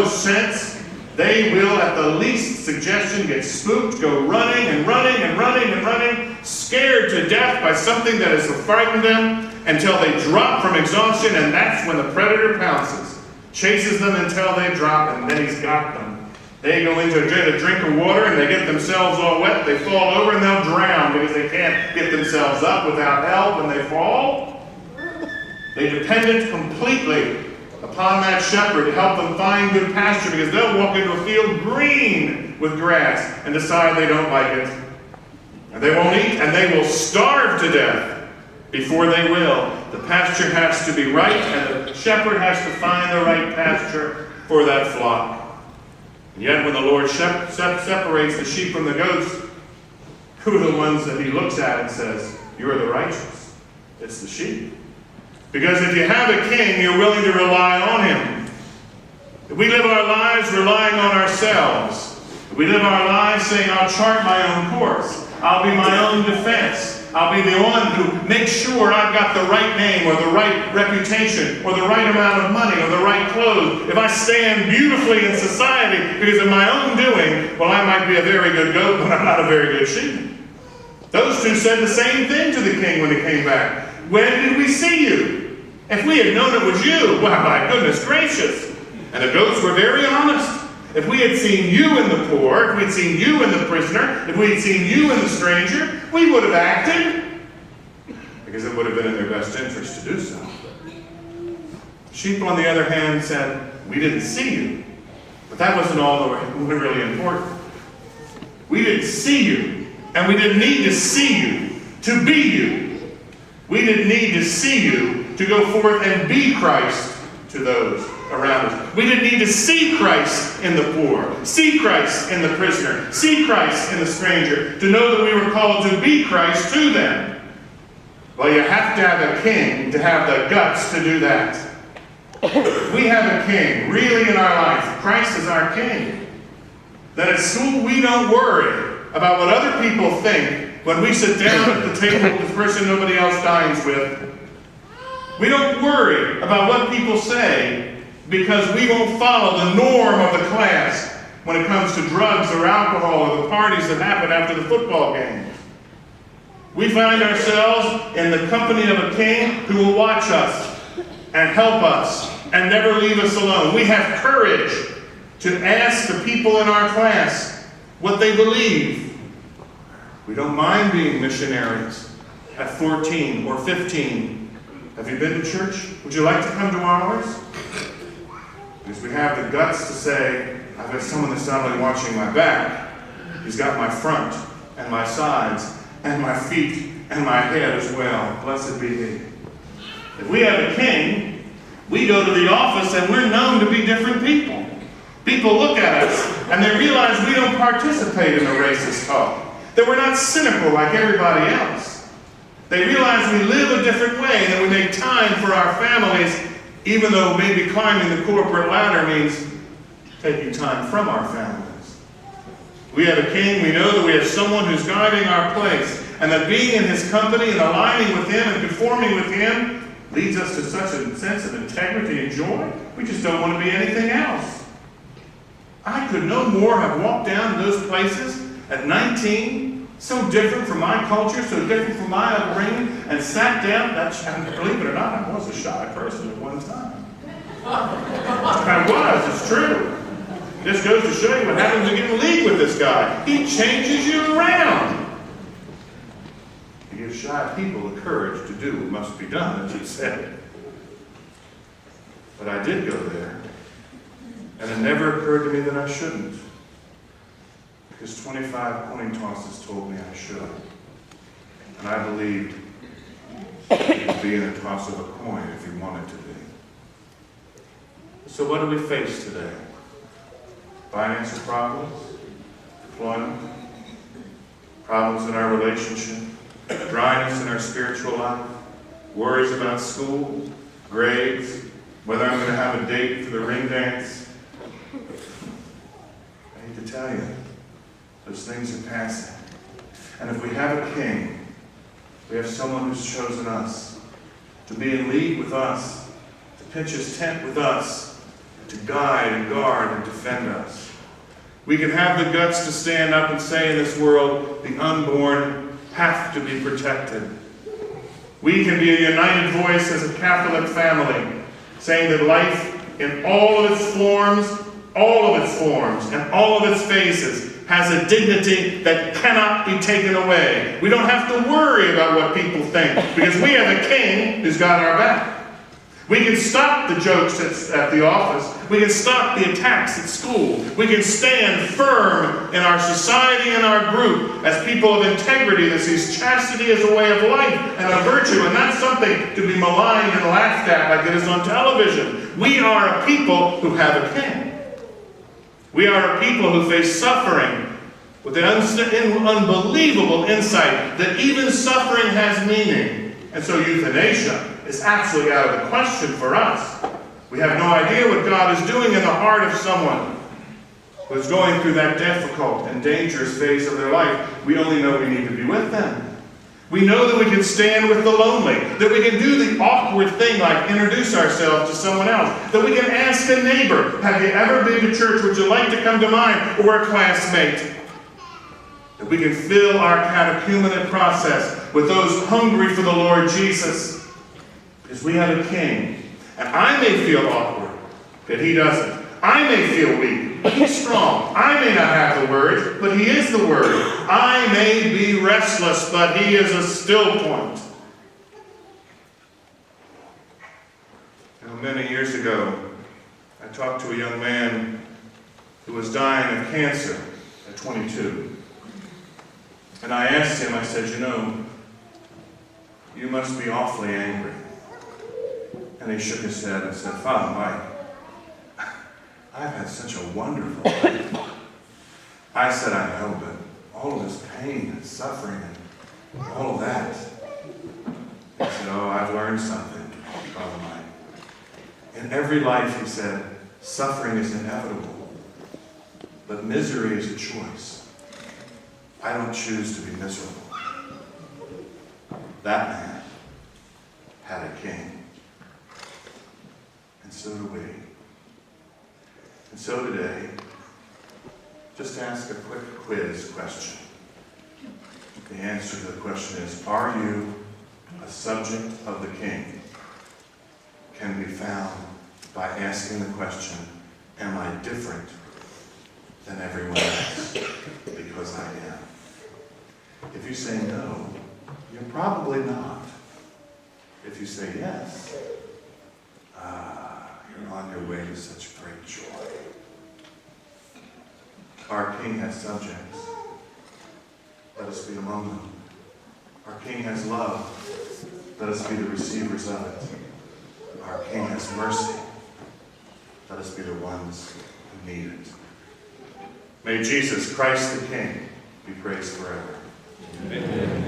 sense, they will, at the least suggestion, get spooked, go running and running and running and running, scared to death by something that has frightened them, until they drop from exhaustion, and that's when the predator pounces, chases them until they drop, and then he's got them. They go into a drink of water, and they get themselves all wet, they fall over, and they'll drown because they can't get themselves up without help when they fall. They depended completely upon that shepherd to help them find good pasture, because they'll walk into a field green with grass and decide they don't like it. And they won't eat, and they will starve to death before they will. The pasture has to be right, and the shepherd has to find the right pasture for that flock. And yet when the Lord separates the sheep from the goats, who are the ones that he looks at and says, "You are the righteous"? It's the sheep. Because if you have a king, you're willing to rely on him. If we live our lives relying on ourselves, if we live our lives saying, "I'll chart my own course, I'll be my own defense, I'll be the one who makes sure I've got the right name or the right reputation or the right amount of money or the right clothes. If I stand beautifully in society because of my own doing, well, I might be a very good goat, but I'm not a very good sheep." Those two said the same thing to the king when he came back. "When did we see you? If we had known it was you, well, my goodness gracious." And the goats were very honest. If we had seen you in the poor, if we had seen you in the prisoner, if we had seen you in the stranger, we would have acted, because it would have been in their best interest to do so. Sheep, on the other hand, said, "We didn't see you." But that wasn't all that was really important. We didn't see you, and we didn't need to see you to be you. We didn't need to see you to go forth and be Christ to those around us. We didn't need to see Christ in the poor, see Christ in the prisoner, see Christ in the stranger, to know that we were called to be Christ to them. Well, you have to have a king to have the guts to do that. We have a king really in our life. Christ is our king. That at school we don't worry about what other people think when we sit down at the table with the person nobody else dines with. We don't worry about what people say, because we won't follow the norm of the class when it comes to drugs or alcohol or the parties that happen after the football game. We find ourselves in the company of a king who will watch us and help us and never leave us alone. We have courage to ask the people in our class what they believe. We don't mind being missionaries at 14 or 15. Have you been to church? Would you like to come to ours? Because we have the guts to say, "I've got someone that's not only watching my back, he's got my front and my sides and my feet and my head as well. Blessed be he." If we have a king, we go to the office and we're known to be different people. People look at us and they realize we don't participate in the racist talk, that we're not cynical like everybody else. They realize we live a different way, and that we make time for our families, even though maybe climbing the corporate ladder means taking time from our families. We have a king, we know that we have someone who's guiding our place, and that being in his company and aligning with him and conforming with him leads us to such a sense of integrity and joy. We just don't want to be anything else. I could no more have walked down to those places at 19, so different from my culture, so different from my upbringing, and sat down. Believe it or not, I was a shy person at one time. I was, it's true. This goes to show you what happens when you get in league with this guy. He changes you around. He gives shy people the courage to do what must be done, as he said. But I did go there, and it never occurred to me that I shouldn't. Because 25 coin tosses told me I should. And I believed it could be in a toss of a coin if you wanted to be. So what do we face today? Financial problems, employment, problems in our relationship, dryness in our spiritual life, worries about school, grades, whether I'm going to have a date for the ring dance. I hate to tell you, those things are passing. And if we have a king, we have someone who's chosen us to be in league with us, to pitch his tent with us, to guide and guard and defend us. We can have the guts to stand up and say in this world, the unborn have to be protected. We can be a united voice as a Catholic family, saying that life in all of its forms, and all of its phases has a dignity that cannot be taken away. We don't have to worry about what people think, because we have a king who's got our back. We can stop the jokes at the office. We can stop the attacks at school. We can stand firm in our society and our group as people of integrity that sees chastity as a way of life and a virtue, and not something to be maligned and laughed at like it is on television. We are a people who have a king. We are a people who face suffering with an unbelievable insight that even suffering has meaning. And so euthanasia is absolutely out of the question for us. We have no idea what God is doing in the heart of someone who is going through that difficult and dangerous phase of their life. We only know we need to be with them. We know that we can stand with the lonely, that we can do the awkward thing like introduce ourselves to someone else, that we can ask a neighbor, have you ever been to church, would you like to come to mine, or a classmate. That we can fill our catechumenate process with those hungry for the Lord Jesus. Because we have a king. And I may feel awkward, but he doesn't. I may feel weak, but he's strong. I may not have the words, but he is the word. I may be restless, but he is a still point. Now, many years ago, I talked to a young man who was dying of cancer at 22. And I asked him, I said, you must be awfully angry. And he shook his head and said, Father Mike, I've had such a wonderful life. I said, I know, but all of this pain and suffering and all of that. He said, I've learned something, Father Mike. In every life, he said, suffering is inevitable, but misery is a choice. I don't choose to be miserable. That man had a king. And so do we. And so today, just ask a quick quiz question. The answer to the question is, are you a subject of the king? Can be found by asking the question, am I different than everyone else? Because I am. If you say no, you're probably not. If you say yes, you're on your way to such great joy. Our king has subjects. Let us be among them. Our king has love. Let us be the receivers of it. Our king has mercy. Let us be the ones who need it. May Jesus Christ the King be praised forever. Amen.